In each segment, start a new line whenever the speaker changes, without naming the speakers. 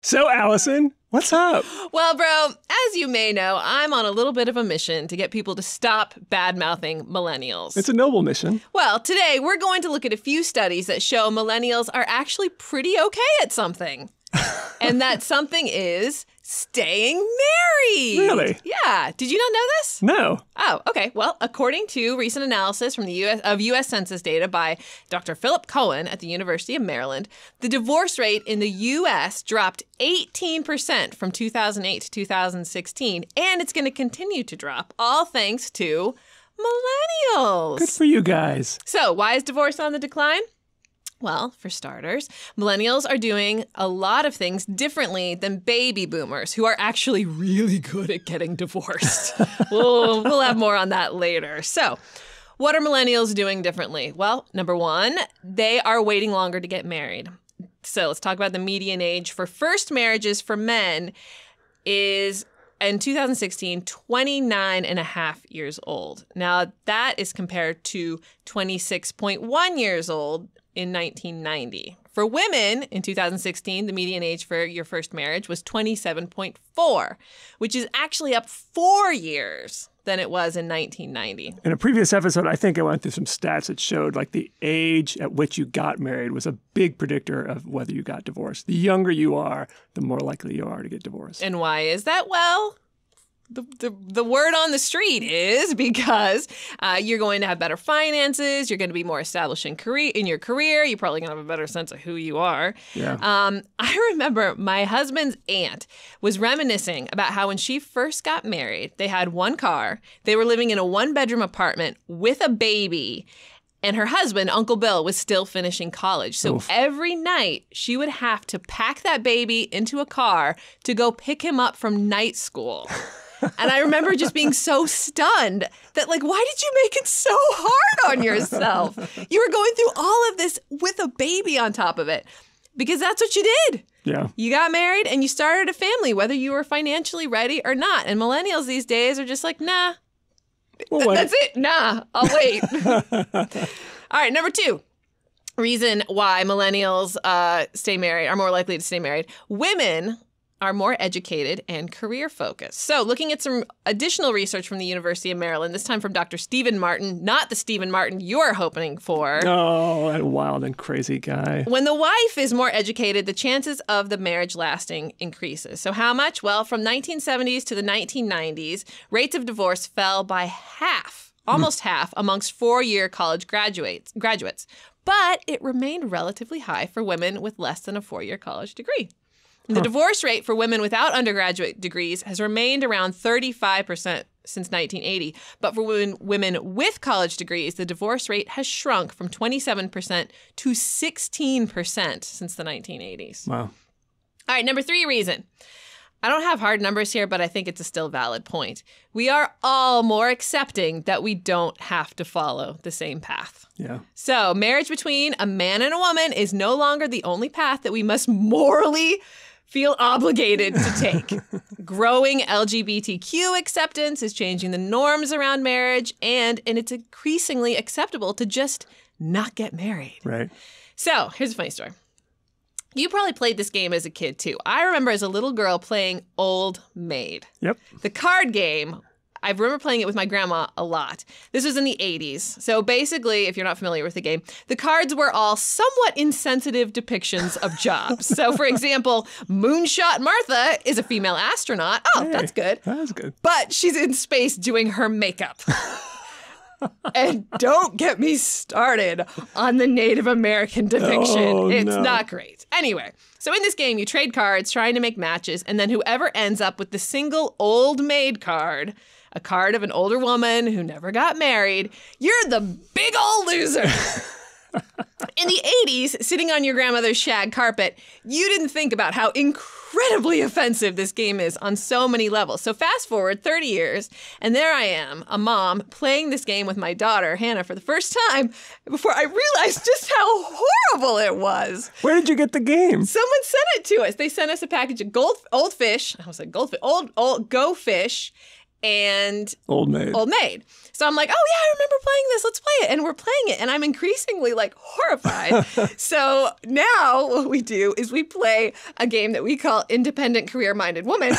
So, Allison, what's up?
Well, bro, as you may know, I'm on a little bit of a mission to get people to stop bad-mouthing millennials.
It's a noble mission.
Well, today we're going to look at a few studies that show millennials are actually pretty okay at something. And that something is staying married.
Really?
Yeah. Did you not know this?
No.
Oh, okay. Well, according to recent analysis from the U.S. Census data by Dr. Philip Cohen at the University of Maryland, the divorce rate in the U.S. dropped 18% from 2008 to 2016, and it's going to continue to drop, all thanks to millennials.
Good for you guys.
So, why is divorce on the decline? Well, for starters, millennials are doing a lot of things differently than baby boomers, who are actually really good at getting divorced. We'll have more on that later. So, what are millennials doing differently? Well, number one, they are waiting longer to get married. So let's talk about the median age for first marriages for men is, in 2016, 29 and a half years old. Now, that is compared to 26.1 years old in 1990. For women, in 2016, the median age for your first marriage was 27.4, which is actually up 4 years than it was in 1990.
In a previous episode, I think I went through some stats that showed like the age at which you got married was a big predictor of whether you got divorced. The younger you are, the more likely you are to get divorced.
And why is that? Well, the word on the street is because you're going to have better finances, you're going to be more established in your career, you're probably going to have a better sense of who you are.
Yeah.
I remember my husband's aunt was reminiscing about how when she first got married, they had one car, they were living in a one-bedroom apartment with a baby, and her husband, Uncle Bill, was still finishing college. So every night she would have to pack that baby into a car to go pick him up from night school. And I remember just being so stunned that, like, why did you make it so hard on yourself? You were going through all of this with a baby on top of it because that's what you did.
Yeah.
You got married and you started a family, whether you were financially ready or not. And millennials these days are just like, nah, that's it. Nah, I'll wait. All right, number two. Reason why millennials are more likely to stay married. Women are more educated and career focused. So looking at some additional research from the University of Maryland, this time from Dr. Stephen Martin, not the Stephen Martin you're hoping for.
Oh, that wild and crazy guy.
When the wife is more educated, the chances of the marriage lasting increases. So how much? Well, from 1970s to the 1990s, rates of divorce fell by half, almost half, amongst four-year college graduates. But it remained relatively high for women with less than a four-year college degree. The divorce rate for women without undergraduate degrees has remained around 35% since 1980. But for women with college degrees, the divorce rate has shrunk from 27% to 16% since the 1980s.
Wow.
All right, number three reason. I don't have hard numbers here, but I think it's a still valid point. We are all more accepting that we don't have to follow the same path.
Yeah.
So marriage between a man and a woman is no longer the only path that we must morally feel obligated to take. Growing LGBTQ acceptance is changing the norms around marriage, and it's increasingly acceptable to just not get married.
Right.
So here's a funny story. You probably played this game as a kid, too. I remember as a little girl playing Old Maid.
Yep.
The card game, I remember playing it with my grandma a lot. This was in the 80s. So basically, if you're not familiar with the game, the cards were all somewhat insensitive depictions of jobs. So for example, Moonshot Martha is a female astronaut. Oh, hey, that's good.
That's good.
But she's in space doing her makeup. And don't get me started on the Native American depiction.
Oh,
it's not great. Anyway, so in this game, you trade cards trying to make matches, and then whoever ends up with the single Old Maid card, a card of an older woman who never got married, you're the big old loser. In the 80s, sitting on your grandmother's shag carpet, you didn't think about how incredibly offensive this game is on so many levels. So fast forward 30 years, and there I am, a mom, playing this game with my daughter, Hannah, for the first time before I realized just how horrible it was.
Where did you get the game?
Someone sent it to us. They sent us a package of old fish. I was like, goldfish, old go fish. and
Old Maid.
Old Maid. So I'm like, oh yeah, I remember playing this. Let's play it. And we're playing it. And I'm increasingly like horrified. So now what we do is we play a game that we call Independent Career-Minded Woman.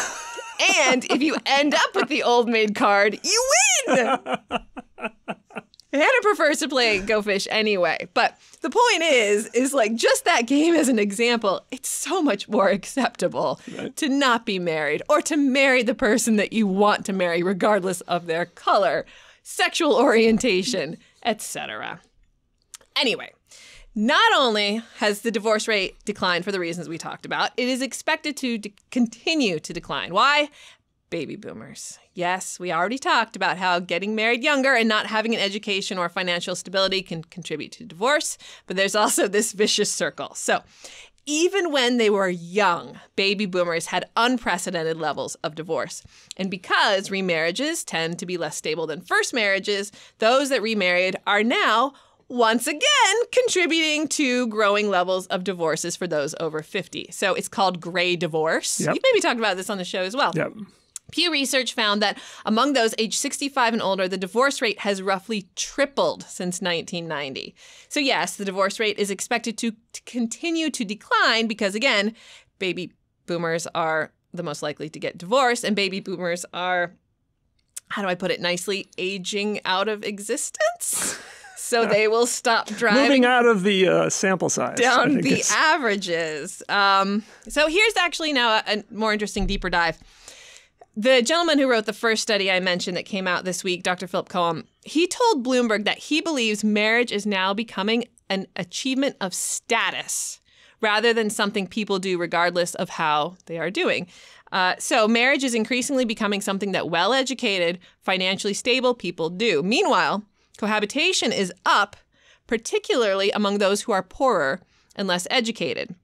And if you end up with the Old Maid card, you win. Hannah prefers to play Go Fish anyway. But the point is like just that game as an example, it's so much more acceptable to not be married or to marry the person that you want to marry regardless of their color, sexual orientation, etc. Anyway, not only has the divorce rate declined for the reasons we talked about, it is expected to continue to decline. Why? Baby boomers. Yes, we already talked about how getting married younger and not having an education or financial stability can contribute to divorce, but there's also this vicious circle. So even when they were young, baby boomers had unprecedented levels of divorce. And because remarriages tend to be less stable than first marriages, those that remarried are now once again contributing to growing levels of divorces for those over 50. So it's called gray divorce.
Yep.
You've maybe talked about this on the show as well.
Yep.
Pew Research found that among those aged 65 and older, the divorce rate has roughly tripled since 1990. So yes, the divorce rate is expected to continue to decline because, again, baby boomers are the most likely to get divorced, and baby boomers are, how do I put it nicely, aging out of existence. So they will stop driving.
Moving out of the sample size.
Down the averages. So here's actually now a more interesting, deeper dive. The gentleman who wrote the first study I mentioned that came out this week, Dr. Philip Cohen, he told Bloomberg that he believes marriage is now becoming an achievement of status rather than something people do regardless of how they are doing. So marriage is increasingly becoming something that well-educated, financially stable people do. Meanwhile, cohabitation is up, particularly among those who are poorer and less educated.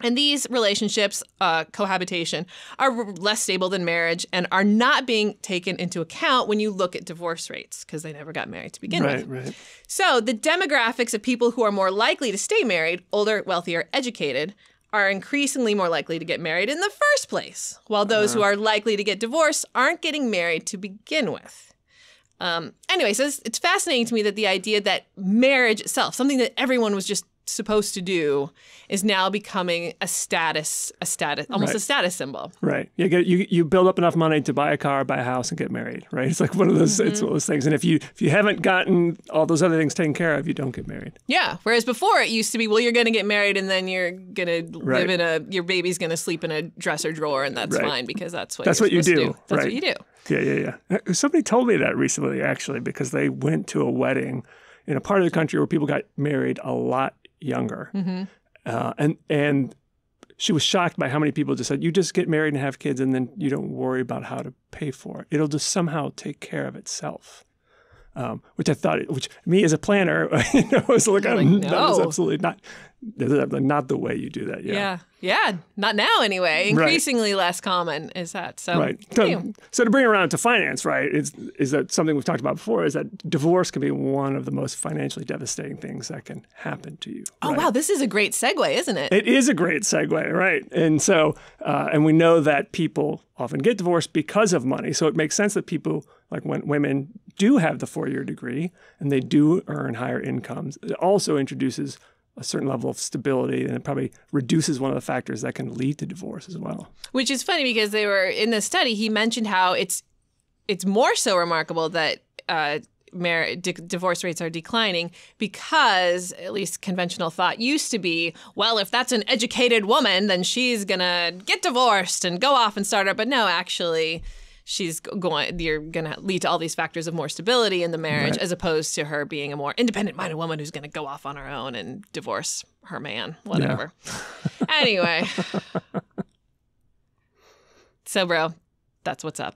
And these relationships, cohabitation, are less stable than marriage and are not being taken into account when you look at divorce rates because they never got married to begin with.
Right.
So the demographics of people who are more likely to stay married, older, wealthier, educated, are increasingly more likely to get married in the first place, while those who are likely to get divorced aren't getting married to begin with. Anyway, so it's fascinating to me that the idea that marriage itself, something that everyone was just supposed to do, is now becoming a status, almost a status symbol.
Right. You build up enough money to buy a car, buy a house, and get married. Right. It's like one of those. It's one of those things. And if you haven't gotten all those other things taken care of, you don't get married.
Yeah. Whereas before it used to be, well, you're going to get married, and then you're going to live in your baby's going to sleep in a dresser drawer, and that's fine because that's what you do. That's what you do.
Yeah. Somebody told me that recently, actually, because they went to a wedding in a part of the country where people got married a lot younger. And she was shocked by how many people just said, you just get married and have kids and then you don't worry about how to pay for it. It'll just somehow take care of itself. Which I thought, which me as a planner, was like, that is absolutely not the way you do that.
Yeah. Not now anyway. Increasingly less common is that. So,
right. So to bring it around to finance, right, is that something we've talked about before, is that divorce can be one of the most financially devastating things that can happen to you.
Oh, wow. This is a great segue, isn't it?
It is a great segue, right? And so, and we know that people often get divorced because of money. So it makes sense that people, like when women do have the 4-year degree and they do earn higher incomes, it also introduces a certain level of stability, and it probably reduces one of the factors that can lead to divorce as well. Which
is funny because they were in the study, he mentioned how it's more so remarkable that divorce rates are declining because, at least conventional thought used to be, well, if that's an educated woman, then she's going to get divorced and go off and start up. But no, actually, you're going to lead to all these factors of more stability in the marriage, as opposed to her being a more independent-minded woman who's going to go off on her own and divorce her man, whatever. Yeah. Anyway. So, bro, that's what's up.